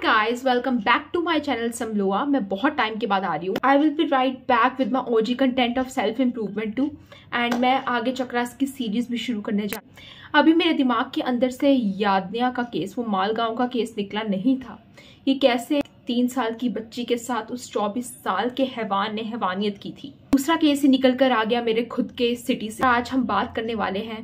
Guys, welcome back to my channel समलोआ। मैं बहुत टाइम के बाद आ रही हूँ। I will be right back with my OG content of self improvement too. And मैं आगे चक्रास की सीरीज भी शुरू करने जा रही हूँ। अभी मेरे दिमाग के अंदर से यादन्या का केस, वो मालगांव का केस निकला नहीं था। ये कैसे 3 साल की बच्ची के साथ उस 24 साल के हैवान ने हैवानियत की थी। दूसरा केस ही निकल कर आ गया मेरे खुद के सिटी से। आज हम बात करने वाले हैं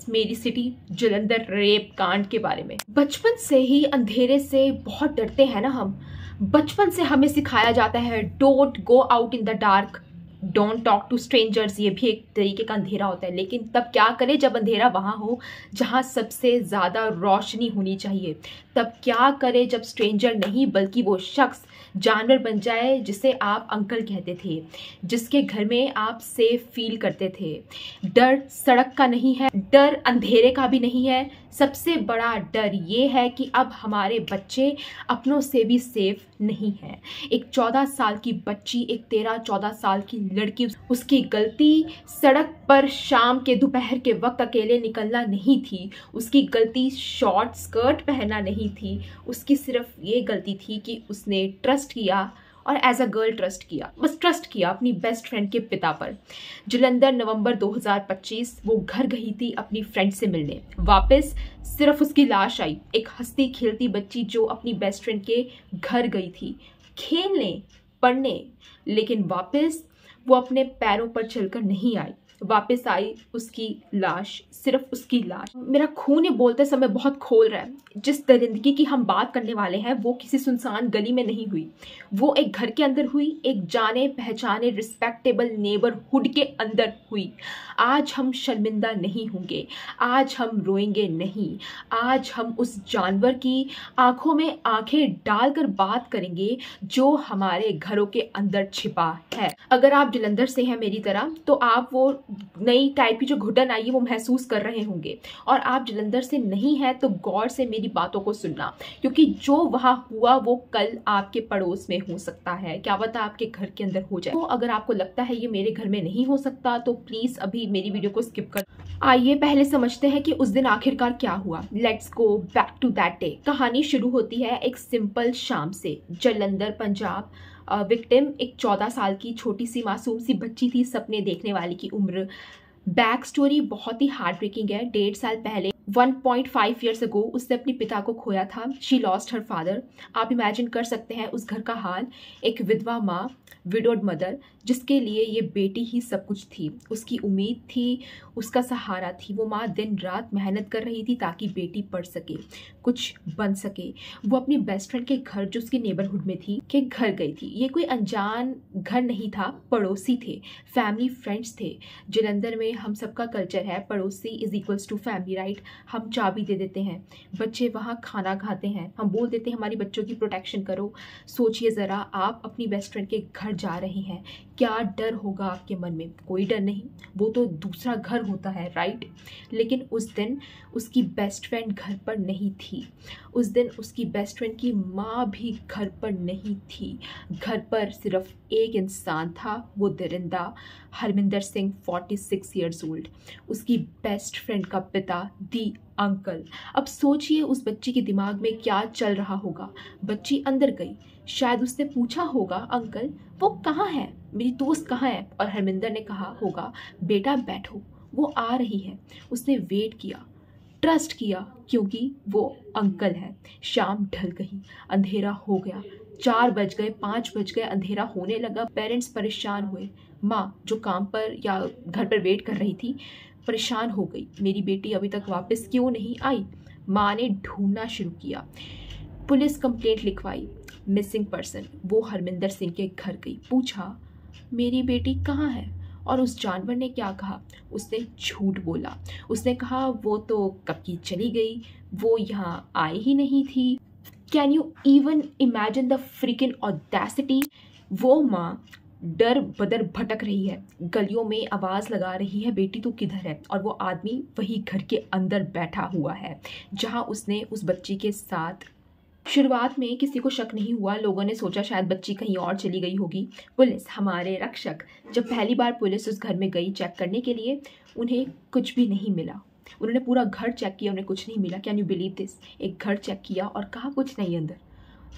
मेरी सिटी जलंधर रेप कांड के बारे में। बचपन से ही अंधेरे से बहुत डरते हैं ना हम। बचपन से हमें सिखाया जाता है don't go out in the dark, don't talk to strangers. ये भी एक तरीके का अंधेरा होता है। लेकिन तब क्या करें जब अंधेरा वहाँ हो जहाँ सबसे ज़्यादा रोशनी होनी चाहिए। तब क्या करें जब स्ट्रेंजर नहीं बल्कि वो शख्स जानवर बन जाए जिसे आप अंकल कहते थे, जिसके घर में आप सेफ फील करते थे। डर सड़क का नहीं है, डर अंधेरे का भी नहीं है। सबसे बड़ा डर ये है कि अब हमारे बच्चे अपनों से भी सेफ नहीं है। एक 14 साल की बच्ची, एक 13-14 साल की लड़की, उसकी गलती सड़क पर शाम के दोपहर के वक्त अकेले निकलना नहीं थी। उसकी गलती शॉर्ट स्कर्ट पहनना नहीं थी। उसकी सिर्फ ये गलती थी कि उसने ट्रस्ट किया और एज अ गर्ल ट्रस्ट किया। बस ट्रस्ट किया अपनी बेस्ट फ्रेंड के पिता पर। जलंधर नवंबर 2025 वो घर गई थी अपनी फ्रेंड से मिलने। वापस सिर्फ उसकी लाश आई, एक हंसती खेलती बच्ची जो अपनी बेस्ट फ्रेंड के घर गई थी खेलने, पढ़ने। लेकिन वापस वो अपने पैरों पर चलकर नहीं आई। वापस आई उसकी लाश, सिर्फ उसकी लाश। मेरा खून ये बोलते समय बहुत खोल रहा है। जिस दरिंदगी की हम बात करने वाले हैं वो किसी सुनसान गली में नहीं हुई, वो एक घर के अंदर हुई, एक जाने पहचाने रिस्पेक्टेबल नेबरहुड के अंदर हुई। आज हम शर्मिंदा नहीं होंगे, आज हम रोएंगे नहीं। आज हम उस जानवर की आंखों में आंखें डालकर बात करेंगे जो हमारे घरों के अंदर छिपा है। अगर आप जलंधर से हैं मेरी तरह तो आप वो नई टाइप की जो घुटन आई है वो महसूस कर रहे होंगे। और आप जलंधर से नहीं हैं तो गौर से मेरी बातों को सुनना, क्योंकि जो वहां हुआ वो कल आपके पड़ोस में हो सकता है, क्या पता आपके घर के अंदर हो जाए। तो अगर आपको लगता है ये मेरे घर में नहीं हो सकता तो प्लीज अभी मेरी वीडियो को स्किप कर। आइए पहले समझते हैं कि उस दिन आखिरकार क्या हुआ। Let's go back to that day. कहानी शुरू होती है एक सिंपल शाम से, जलंधर पंजाब। विक्टिम एक 14 साल की छोटी सी मासूम सी बच्ची थी, सपने देखने वाली की उम्र। बैक स्टोरी बहुत ही हार्ट ब्रेकिंग है। 1.5 साल पहले 1.5 ईयर्स अगो उसने अपने पिता को खोया था। She lost her father. आप इमेजिन कर सकते हैं उस घर का हाल। एक विधवा माँ, विडोड मदर, जिसके लिए ये बेटी ही सब कुछ थी। उसकी उम्मीद थी, उसका सहारा थी। वो माँ दिन रात मेहनत कर रही थी ताकि बेटी पढ़ सके, कुछ बन सके। वो अपनी बेस्ट फ्रेंड के घर, जो उसकी नेबरहुड में थी, के घर गई थी। ये कोई अनजान घर नहीं था, पड़ोसी थे, फैमिली फ्रेंड्स थे। जलंधर में हम सबका कल्चर है पड़ोसी is equals to family, right. हम चाबी दे देते हैं, बच्चे वहाँ खाना खाते हैं, हम बोल देते हैं हमारी बच्चों की प्रोटेक्शन करो। सोचिए ज़रा, आप अपनी बेस्ट फ्रेंड के घर जा रहे हैं, क्या डर होगा आपके मन में? कोई डर नहीं, वो तो दूसरा घर होता है, राइट। लेकिन उस दिन उसकी बेस्ट फ्रेंड घर पर नहीं थी। उस दिन उसकी बेस्ट फ्रेंड की माँ भी घर पर नहीं थी। घर पर सिर्फ एक इंसान था, वो दरिंदा हरमिंदर सिंह, 46 ईयर्स ओल्ड, उसकी बेस्ट फ्रेंड का पिता, दी अंकल। अब सोचिए उस बच्ची के दिमाग में क्या चल रहा होगा। बच्ची अंदर गई, शायद उसने पूछा होगा अंकल वो कहाँ है, मेरी दोस्त कहाँ है? और हरमिंदर ने कहा होगा बेटा बैठो, वो आ रही है। उसने वेट किया, ट्रस्ट किया, क्योंकि वो अंकल है। शाम ढल गई, अंधेरा हो गया। 4 बज गए, 5 बज गए, अंधेरा होने लगा। पेरेंट्स परेशान हुए। माँ जो काम पर या घर पर वेट कर रही थी परेशान हो गई, मेरी बेटी अभी तक वापस क्यों नहीं आई? माँ ने ढूंढना शुरू किया, पुलिस कंप्लेंट लिखवाई, मिसिंग पर्सन। वो हरमिंदर सिंह के घर गई, पूछा मेरी बेटी कहाँ है? और उस जानवर ने क्या कहा? उसने झूठ बोला। उसने कहा वो तो कब की चली गई, वो यहाँ आई ही नहीं थी। Can you even imagine the freaking audacity? वो माँ डर बदर भटक रही है, गलियों में आवाज़ लगा रही है बेटी तू किधर है? और वो आदमी वही घर के अंदर बैठा हुआ है जहाँ उसने उस बच्ची के साथ। शुरुआत में किसी को शक नहीं हुआ। लोगों ने सोचा शायद बच्ची कहीं और चली गई होगी। पुलिस, हमारे रक्षक, जब पहली बार पुलिस उस घर में गई चेक करने के लिए, उन्हें कुछ भी नहीं मिला। उन्होंने पूरा घर चेक किया, उन्हें कुछ नहीं मिला। Can you believe this? एक घर चेक किया और कहा कुछ नहीं अंदर।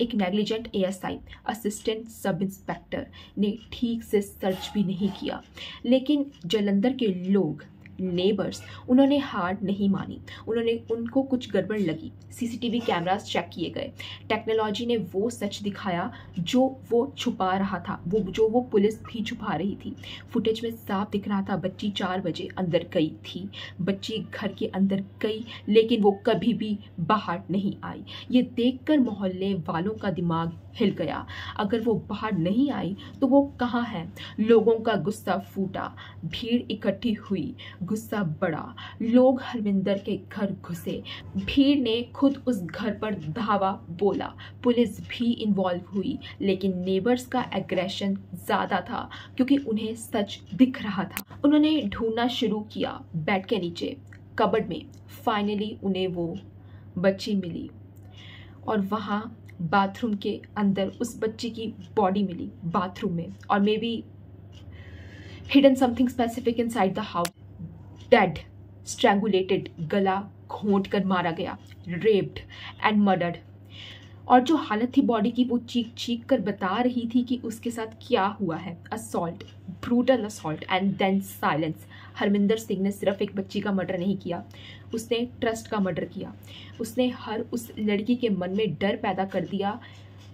एक negligent ASI, assistant sub inspector ने ठीक से सर्च भी नहीं किया, लेकिन जालंधर के लोग, नेबर्स, उन्होंने हार नहीं मानी। उनको कुछ गड़बड़ लगी। सीसीटीवी कैमरास चेक किए गए। टेक्नोलॉजी ने वो सच दिखाया जो वो छुपा रहा था, जो वो पुलिस भी छुपा रही थी। फुटेज में साफ दिख रहा था बच्ची 4 बजे अंदर गई थी। बच्ची घर के अंदर गई, लेकिन वो कभी भी बाहर नहीं आई। ये देखकर मोहल्ले वालों का दिमाग हिल गया। अगर वो बाहर नहीं आई तो वो कहाँ है? लोगों का गुस्सा फूटा, भीड़ इकट्ठी हुई, गुस्सा बढ़ा। लोग हरविंदर के घर घुसे। भीड़ ने खुद उस घर पर धावा बोला। पुलिस भी इन्वॉल्व हुई, लेकिन नेबर्स का एग्रेशन ज्यादा था क्योंकि उन्हें सच दिख रहा था। उन्होंने ढूंढना शुरू किया बेड के नीचे, कबर्ड में। फाइनली उन्हें वो बच्ची मिली और वहां बाथरूम के अंदर उस बच्ची की बॉडी मिली, बाथरूम में। और may be hidden something specific inside the house. Dead, strangulated, गला घोंट कर मारा गया, रेप्ड एंड मर्डर्ड। और जो हालत थी बॉडी की, वो चीख चीख कर बता रही थी कि उसके साथ क्या हुआ है। Assault, brutal assault and then silence. Harminder Singh ने सिर्फ एक बच्ची का मर्डर नहीं किया, उसने ट्रस्ट का मर्डर किया। उसने हर उस लड़की के मन में डर पैदा कर दिया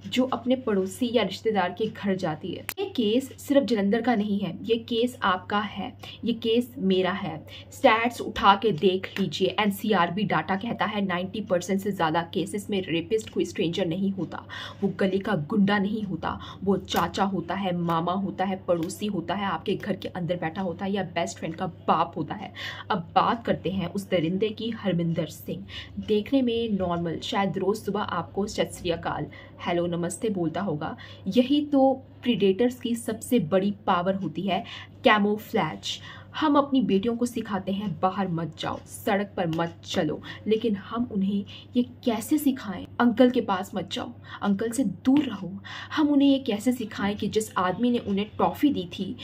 जो अपने पड़ोसी या रिश्तेदार के घर जाती है। ये केस सिर्फ जालंधर का नहीं है, ये केस आपका है, ये केस मेरा है। स्टैट्स उठा के देख लीजिए। एनसीआरबी डाटा कहता है 90% से ज़्यादा केसेस में रेपिस्ट कोई स्ट्रेंजर नहीं होता। वो गली का गुंडा नहीं होता, वो चाचा होता है, मामा होता है, पड़ोसी होता है, आपके घर के अंदर बैठा होता है, या बेस्ट फ्रेंड का बाप होता है। अब बात करते हैं उस दरिंदे की, हरमिंदर सिंह। देखने में नॉर्मल, शायद रोज़ सुबह आपको सत श्री अकाल, हेलो, नमस्ते बोलता होगा। यही तो प्रीडेटर्स की सबसे बड़ी पावर होती है, कैमोफ्लैज। हम अपनी बेटियों को सिखाते हैं बाहर मत जाओ, सड़क पर मत चलो, लेकिन हम उन्हें ये कैसे सिखाएं? अंकल के पास मत जाओ, अंकल से दूर रहो। हम उन्हें ये कैसे सिखाएं कि जिस आदमी ने उन्हें टॉफ़ी दी थी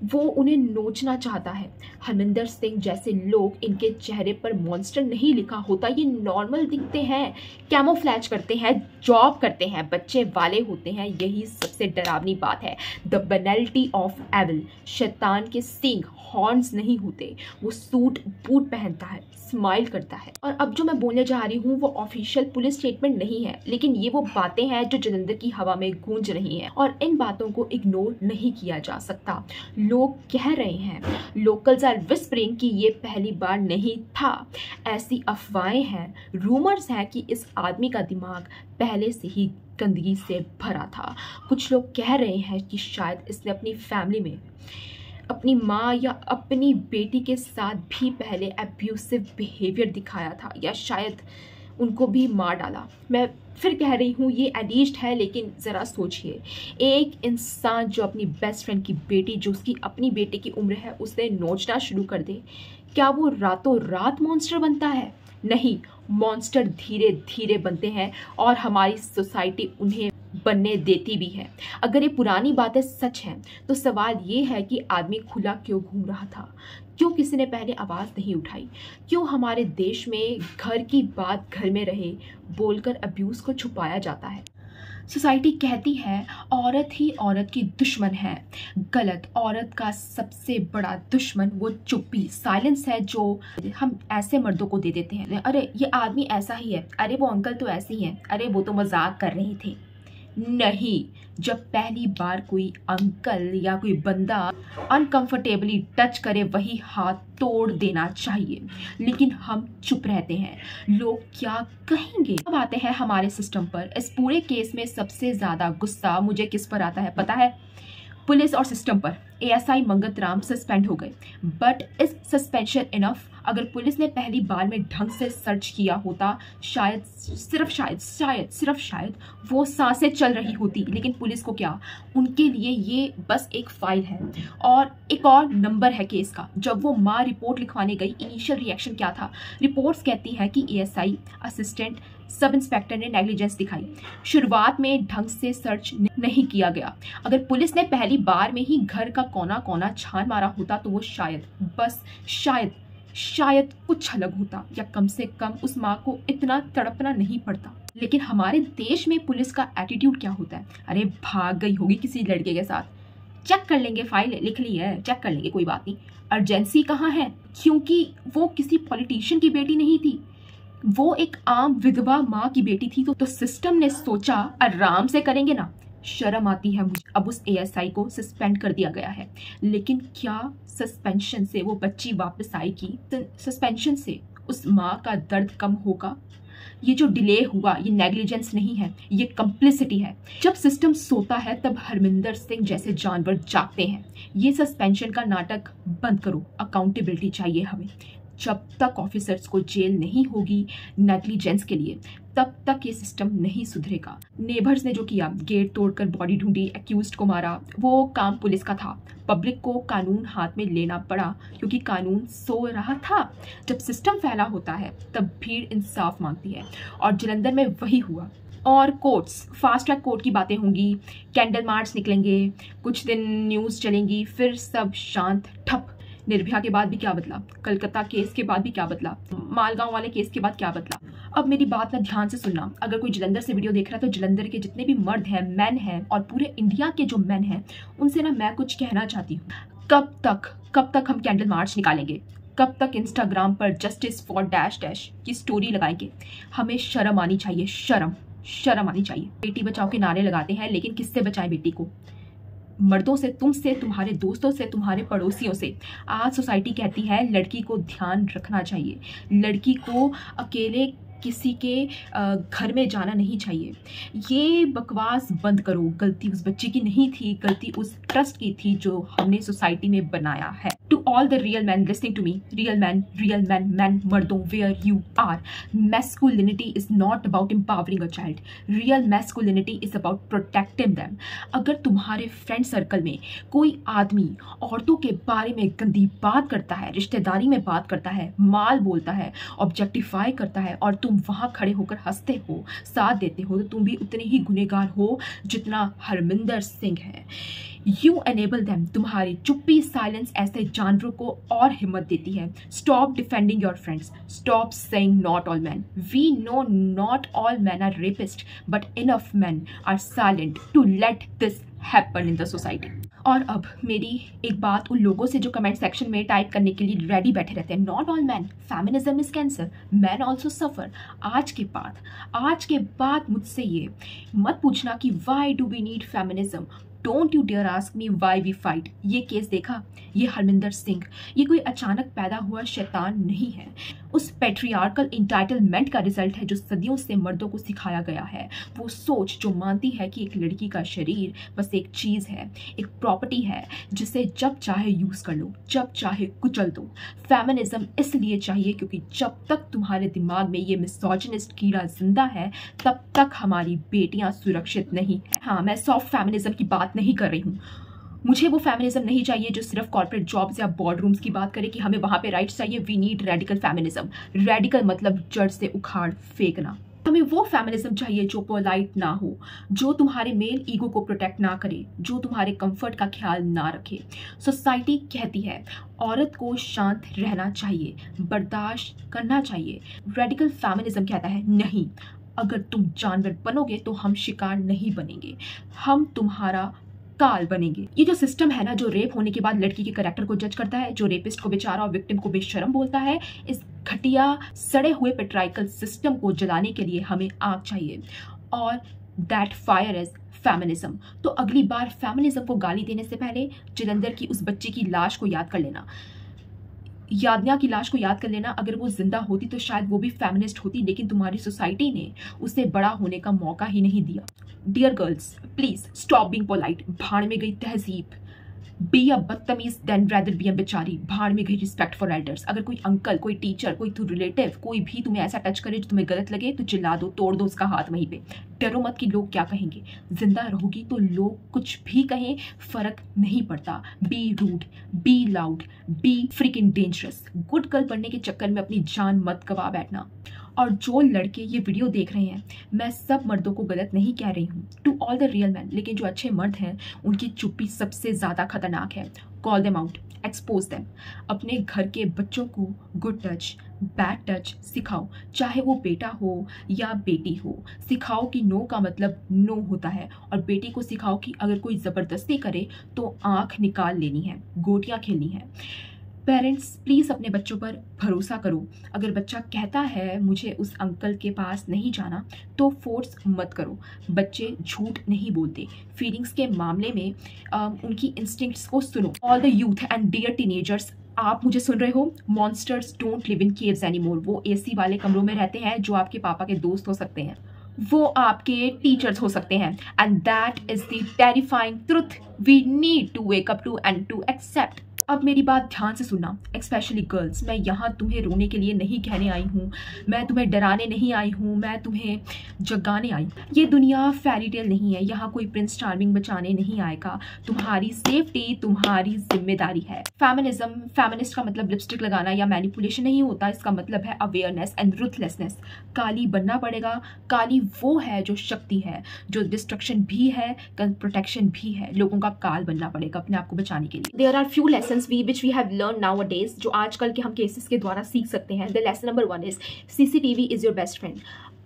वो उन्हें नोचना चाहता है? हरमिंदर सिंह जैसे लोग, इनके चेहरे पर मॉन्स्टर नहीं लिखा होता, ये नॉर्मल दिखते हैं, कैमोफ्लैज करते हैं, जॉब करते हैं, बच्चे वाले होते हैं। यही सबसे डरावनी बात है। The banality of evil. शैतान के सींग, हॉर्न्स नहीं होते, वो सूट बूट पहनता है, स्माइल करता है। और अब जो मैं बोलने जा रही हूँ वो ऑफिशियल पुलिस स्टेटमेंट नहीं है, लेकिन ये वो बातें हैं जो जालंधर की हवा में गूंज रही हैं, और इन बातों को इग्नोर नहीं किया जा सकता। लोग कह रहे हैं, लोकल्स आर विस्परिंग, कि ये पहली बार नहीं था। ऐसी अफवाहें हैं, रूमर्स हैं कि इस आदमी का दिमाग पहले से ही गंदगी से भरा था। कुछ लोग कह रहे हैं कि शायद इसने अपनी फैमिली में अपनी माँ या अपनी बेटी के साथ भी पहले अब्यूसिव बिहेवियर दिखाया था, या शायद उनको भी मार डाला। मैं फिर कह रही हूँ ये एलिज्ड है, लेकिन ज़रा सोचिए, एक इंसान जो अपनी बेस्ट फ्रेंड की बेटी, जो उसकी अपनी बेटी की उम्र है, उसे नोचना शुरू कर दे, क्या वो रातों रात मॉन्स्टर बनता है? नहीं, मॉन्स्टर धीरे धीरे बनते हैं, और हमारी सोसाइटी उन्हें बनने देती भी है। अगर ये पुरानी बातें सच हैं तो सवाल ये है कि आदमी खुला क्यों घूम रहा था? क्यों किसी ने पहले आवाज़ नहीं उठाई? क्यों हमारे देश में घर की बात घर में रहे बोलकर अब्यूज़ को छुपाया जाता है? सोसाइटी कहती है औरत ही औरत की दुश्मन है। गलत। औरत का सबसे बड़ा दुश्मन वो चुप्पी, साइलेंस है, जो हम ऐसे मर्दों को दे देते हैं। अरे ये आदमी ऐसा ही है, अरे वो अंकल तो ऐसे ही हैं, अरे वो तो मजाक कर रहे थे। नहीं, जब पहली बार कोई अंकल या कोई बंदा अनकंफर्टेबली टच करे, वही हाथ तोड़ देना चाहिए, लेकिन हम चुप रहते हैं। लोग क्या कहेंगे? अब आते हैं हमारे सिस्टम पर। इस पूरे केस में सबसे ज़्यादा गुस्सा मुझे किस पर आता है पता है? पुलिस और सिस्टम पर। एएसआई मंगत राम सस्पेंड हो गए, बट इज सस्पेंशन इनफ? अगर पुलिस ने पहली बार में ढंग से सर्च किया होता, शायद, सिर्फ शायद वो सांसें चल रही होती। लेकिन पुलिस को क्या, उनके लिए ये बस एक फाइल है और एक और नंबर है केस का। जब वो माँ रिपोर्ट लिखवाने गई, इनिशियल रिएक्शन क्या था? रिपोर्ट्स कहती है कि एएसआई असिस्टेंट सब इंस्पेक्टर ने नेग्लिजेंस दिखाई, शुरुआत में ढंग से सर्च नहीं किया गया। अगर पुलिस ने पहली बार में ही घर का कोना कोना छान मारा होता तो वो शायद, बस शायद कुछ अलग होता, या कम से कम उस माँ को इतना तड़पना नहीं पड़ता। लेकिन हमारे देश में पुलिस का एटीट्यूड क्या होता है, अरे भाग गई होगी किसी लड़के के साथ, चेक कर लेंगे, फाइल लिख ली है, चेक कर लेंगे, कोई बात नहीं। अर्जेंसी कहाँ है, क्योंकि वो किसी पॉलिटिशियन की बेटी नहीं थी, वो एक आम विधवा माँ की बेटी थी। तो सिस्टम ने सोचा आराम से करेंगे ना। शर्म आती है मुझे। अब उस एएसआई को सस्पेंड कर दिया गया है, लेकिन क्या सस्पेंशन से वो बच्ची वापस आएगी? सस्पेंशन से उस माँ का दर्द कम होगा? ये जो डिले हुआ ये नेग्लिजेंस नहीं है, ये कंप्लिसिटी है। जब सिस्टम सोता है तब हरमिंदर सिंह जैसे जानवर जागते हैं। ये सस्पेंशन का नाटक बंद करो, अकाउंटेबिलिटी चाहिए हमें। जब तक ऑफिसर्स को जेल नहीं होगी नेग्लिजेंस के लिए, तब तक ये सिस्टम नहीं सुधरेगा। नेबर्स ने जो किया, गेट तोड़कर बॉडी ढूंढी, एक्यूज्ड को मारा, वो काम पुलिस का था। पब्लिक को कानून हाथ में लेना पड़ा क्योंकि कानून सो रहा था। जब सिस्टम फैला होता है तब भीड़ इंसाफ मांगती है, और जलंधर में वही हुआ। और कोर्ट्स, फास्ट ट्रैक कोर्ट की बातें होंगी, कैंडल मार्च निकलेंगे, कुछ दिन न्यूज़ चलेंगी, फिर सब शांत ठप। निर्भया के बाद भी क्या बदला, कलकत्ता केस के बाद भी क्या बदला, मालगांव वाले केस के बाद क्या बदला। अब मेरी बात ना ध्यान से सुनना, अगर कोई जलंधर से वीडियो देख रहा है तो जलंधर के जितने भी मर्द हैं, मैन हैं, और पूरे इंडिया के जो मैन हैं, उनसे ना मैं कुछ कहना चाहती हूँ। कब तक हम कैंडल मार्च निकालेंगे? कब तक इंस्टाग्राम पर जस्टिस फॉर डैश डैश की स्टोरी लगाएंगे? हमें शर्म आनी चाहिए, शर्म आनी चाहिए। बेटी बचाओ के नारे लगाते हैं, लेकिन किससे बचाएं बेटी को? मर्दों से, तुमसे, तुम्हारे दोस्तों से, तुम्हारे पड़ोसियों से। आज सोसाइटी कहती है लड़की को ध्यान रखना चाहिए, लड़की को अकेले किसी के घर में जाना नहीं चाहिए। ये बकवास बंद करो। गलती उस बच्ची की नहीं थी, गलती उस ट्रस्ट की थी जो हमने सोसाइटी में बनाया है। To all the real man listening to me, real man, मर्दों, where you are, masculinity is not about empowering a child, real masculinity is about protecting them. अगर तुम्हारे फ्रेंड सर्कल में कोई आदमी औरतों के बारे में गंदी बात करता है, रिश्तेदारी में बात करता है, माल बोलता है, ऑब्जेक्टिफाई करता है, और तुम वहां खड़े होकर हंसते हो, साथ देते हो, तो तुम भी उतने ही गुनहगार हो जितना हरमिंदर सिंह है। You enable them. तुम्हारी चुप्पी, साइलेंस ऐसे जानवरों को और हिम्मत देती है। Stop defending your friends, stop saying not all men. We know not all men are rapist, but enough men are silent to let this happen in the society. और अब मेरी एक बात उन लोगों से जो कमेंट सेक्शन में टाइप करने के लिए रेडी बैठे रहते हैं, not all man, feminism is cancer, man also suffer. आज के बाद मुझसे ये मत पूछना कि why do we need feminism, don't you dare ask me why we fight. ये केस देखा, ये हरमिंदर सिंह, ये कोई अचानक पैदा हुआ शैतान नहीं है। उस पैट्रियार्कल इंटाइटलमेंट का रिजल्ट है जो सदियों से मर्दों को सिखाया गया है। वो सोच जो मानती है कि एक लड़की का शरीर बस एक चीज़ है, एक प्रॉपर्टी है जिसे जब चाहे यूज़ कर लो, जब चाहे कुचल दो। फेमिनिज्म इसलिए चाहिए क्योंकि जब तक तुम्हारे दिमाग में ये मिसोजिनिस्ट कीड़ा जिंदा है, तब तक हमारी बेटियां सुरक्षित नहीं है। हाँ, मैं सॉफ्ट फेमिनिज्म की बात नहीं कर रही हूँ। मुझे वो फेमिनिज्म नहीं चाहिए जो सिर्फ कॉर्पोरेट जॉब्स या बोर्ड रूम्स की बात करे कि हमें वहां पे राइट्स चाहिए। We need radical feminism. Radical मतलब जड़ से उखाड़ फेंकना। हमें वो फेमिनिज्म चाहिए जो पोलाइट ना हो, जो तुम्हारे मेल ईगो को प्रोटेक्ट ना करे, जो तुम्हारे कंफर्ट का ख्याल ना रखे। सोसाइटी कहती है औरत को शांत रहना चाहिए, बर्दाश्त करना चाहिए। रेडिकल फेमिनिज्म कहता है नहीं, अगर तुम जानवर बनोगे तो हम शिकार नहीं बनेंगे, हम तुम्हारा काल बनेंगे। ये जो सिस्टम है ना, जो रेप होने के बाद लड़की के करैक्टर को जज करता है, जो रेपिस्ट को बेचारा और विक्टिम को बेशरम बोलता है, इस घटिया सड़े हुए पेट्राइकल सिस्टम को जलाने के लिए हमें आग चाहिए, और दैट फायर इज फेमिनिज्म। तो अगली बार फेमिनिज्म को गाली देने से पहले जलंधर की उस बच्ची की लाश को याद कर लेना, यादन्या की लाश को याद कर लेना। अगर वो जिंदा होती तो शायद वो भी फेमिनिस्ट होती, लेकिन तुम्हारी सोसाइटी ने उसे बड़ा होने का मौका ही नहीं दिया। Dear girls, please stop being polite. भाड़ में गई तहजीब। बी अ बदतमीज देन रेदर बी अ बेचारी। भाड़ में गई रिस्पेक्ट फॉर एल्डर्स। अगर कोई अंकल, कोई टीचर, कोई रिलेटिव, कोई भी तुम्हें ऐसा टच करे जो तुम्हें गलत लगे तो चिल्ला दो, तोड़ दो उसका हाथ वहीं पे। डरो मत कि लोग क्या कहेंगे। जिंदा रहोगी तो लोग कुछ भी कहें, फर्क नहीं पड़ता। Be rude, be loud, be freaking dangerous. Good girl बनने के चक्कर में अपनी जान मत गवा बैठना। और जो लड़के ये वीडियो देख रहे हैं, मैं सब मर्दों को गलत नहीं कह रही हूँ, to all the real men, लेकिन जो अच्छे मर्द हैं उनकी चुप्पी सबसे ज्यादा खतरनाक है। Call them out, expose them. अपने घर के बच्चों को गुड टच बैड टच सिखाओ, चाहे वो बेटा हो या बेटी हो। सिखाओ कि नो का मतलब नो होता है, और बेटी को सिखाओ कि अगर कोई ज़बरदस्ती करे तो आंख निकाल लेनी है, गोटियां खेलनी है। पेरेंट्स प्लीज़ अपने बच्चों पर भरोसा करो। अगर बच्चा कहता है मुझे उस अंकल के पास नहीं जाना, तो फोर्स मत करो। बच्चे झूठ नहीं बोलते। फीलिंग्स के मामले में उनकी इंस्टिंक्ट्स को सुनो। All the youth and dear teenagers, आप मुझे सुन रहे हो? Monsters don't live in caves anymore. वो एसी वाले कमरों में रहते हैं जो आपके पापा के दोस्त हो सकते हैं, वो आपके टीचर्स हो सकते हैं, and that is the terrifying truth we need to wake up to and to accept. अब मेरी बात ध्यान से सुनना, स्पेशली गर्ल्स। मैं यहाँ तुम्हें रोने के लिए नहीं कहने आई हूँ, मैं तुम्हें डराने नहीं आई हूँ, मैं तुम्हें जगाने आई हूँ। ये दुनिया फेरी टेल नहीं है, यहाँ कोई प्रिंस चार्मिंग बचाने नहीं आएगा। तुम्हारी सेफ्टी तुम्हारी जिम्मेदारी है। फेमिनिज्म, फेमिनिस्ट का मतलब लिपस्टिक लगाना या मैनिपुलेशन नहीं होता, इसका मतलब है अवेयरनेस एंड रुथलेसनेस। काली बनना पड़ेगा। काली वो है जो शक्ति है, जो डिस्ट्रक्शन भी है, प्रोटेक्शन भी है। लोगों का काल बनना पड़ेगा अपने आप को बचाने के लिए। There are few lesson which we have learned nowadays, जो आजकल के हम केसेस के द्वारा सीख सकते हैं। The lesson number 1 is CCTV is your best friend।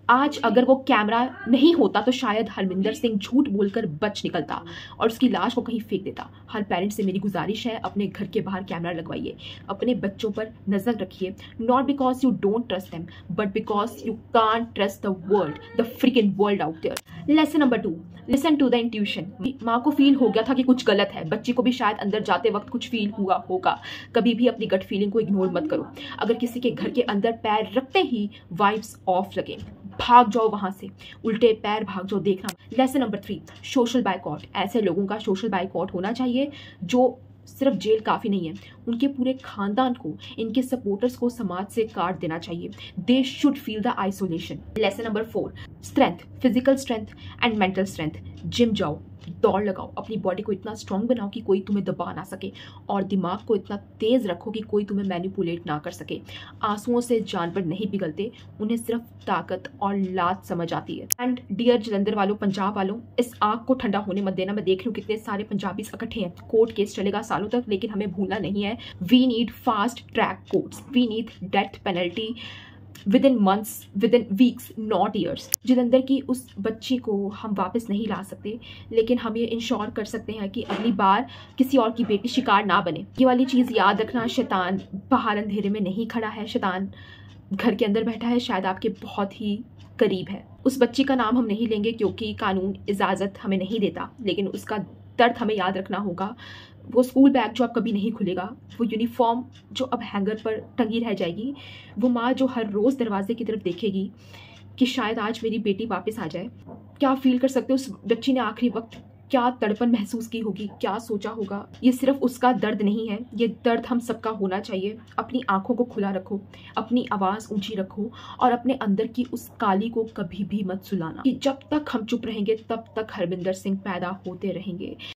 आज अगर वो कैमरा नहीं होता तो शायद हरमिंदर सिंह झूठ बोलकर बच निकलता और उसकी लाश को कहीं फेंक देता। हर पेरेंट्स से मेरी गुजारिश है, अपने घर के बाहर कैमरा लगवाइए, अपने बच्चों पर नजर रखिए। Not because you don't trust them, but because you can't trust the world, the freaking world out there. Lesson number 2, listen to the intuition. माँ को फील हो गया था कि कुछ गलत है, बच्चे को भी शायद अंदर जाते वक्त कुछ फील हुआ होगा। कभी भी अपनी गट फीलिंग को इग्नोर मत करो। अगर किसी के घर के अंदर पैर रखते ही वाइब्स ऑफ लगे, भाग जाओ वहां से, उल्टे पैर भाग जाओ। देखना। Lesson number 3, social boycott. ऐसे लोगों का सोशल बाइकॉट होना चाहिए जो सिर्फ जेल काफ़ी नहीं है, उनके पूरे खानदान को, इनके सपोर्टर्स को समाज से काट देना चाहिए। They should feel the isolation. Lesson number 4, strength, physical strength and mental strength. Gym जाओ, दौड़ लगाओ, अपनी बॉडी को इतना स्ट्रांग बनाओ कि कोई तुम्हें दबा ना सके, और दिमाग को इतना तेज रखो कि कोई तुम्हें मैनिपुलेट ना कर सके। आंसुओं से जानवर नहीं पिघलते, उन्हें सिर्फ ताकत और लात समझ आती है। एंड डियर जलंधर वालों, पंजाब वालों, इस आग को ठंडा होने मत देना। मैं देख रही हूँ कितने सारे पंजाबी इकट्ठे हैं। कोर्ट केस चलेगा सालों तक, लेकिन हमें भूलना नहीं है, we need fast track courts, we need death penalty within months, within weeks, not years. Jalandhar की उस बच्ची को हम वापस नहीं ला सकते, लेकिन हम ये इंश्योर कर सकते हैं कि अगली बार किसी और की बेटी शिकार ना बने। ये वाली चीज़ याद रखना, शैतान बाहर अंधेरे में नहीं खड़ा है, शैतान घर के अंदर बैठा है, शायद आपके बहुत ही करीब है। उस बच्ची का नाम हम नहीं लेंगे क्योंकि कानून इजाज़त हमें नहीं देता, लेकिन उसका दर्द हमें याद रखना होगा। वो स्कूल बैग जो अब कभी नहीं खुलेगा, वो यूनिफॉर्म जो अब हैंगर पर टंगी रह जाएगी, वो माँ जो हर रोज़ दरवाजे की तरफ देखेगी कि शायद आज मेरी बेटी वापस आ जाए। क्या फील कर सकते हो उस बच्ची ने आखिरी वक्त क्या तड़पन महसूस की होगी, क्या सोचा होगा। ये सिर्फ उसका दर्द नहीं है, ये दर्द हम सबका होना चाहिए। अपनी आंखों को खुला रखो, अपनी आवाज़ ऊंची रखो, और अपने अंदर की उस काली को कभी भी मत सुलाना कि जब तक हम चुप रहेंगे तब तक हरमिंदर सिंह पैदा होते रहेंगे।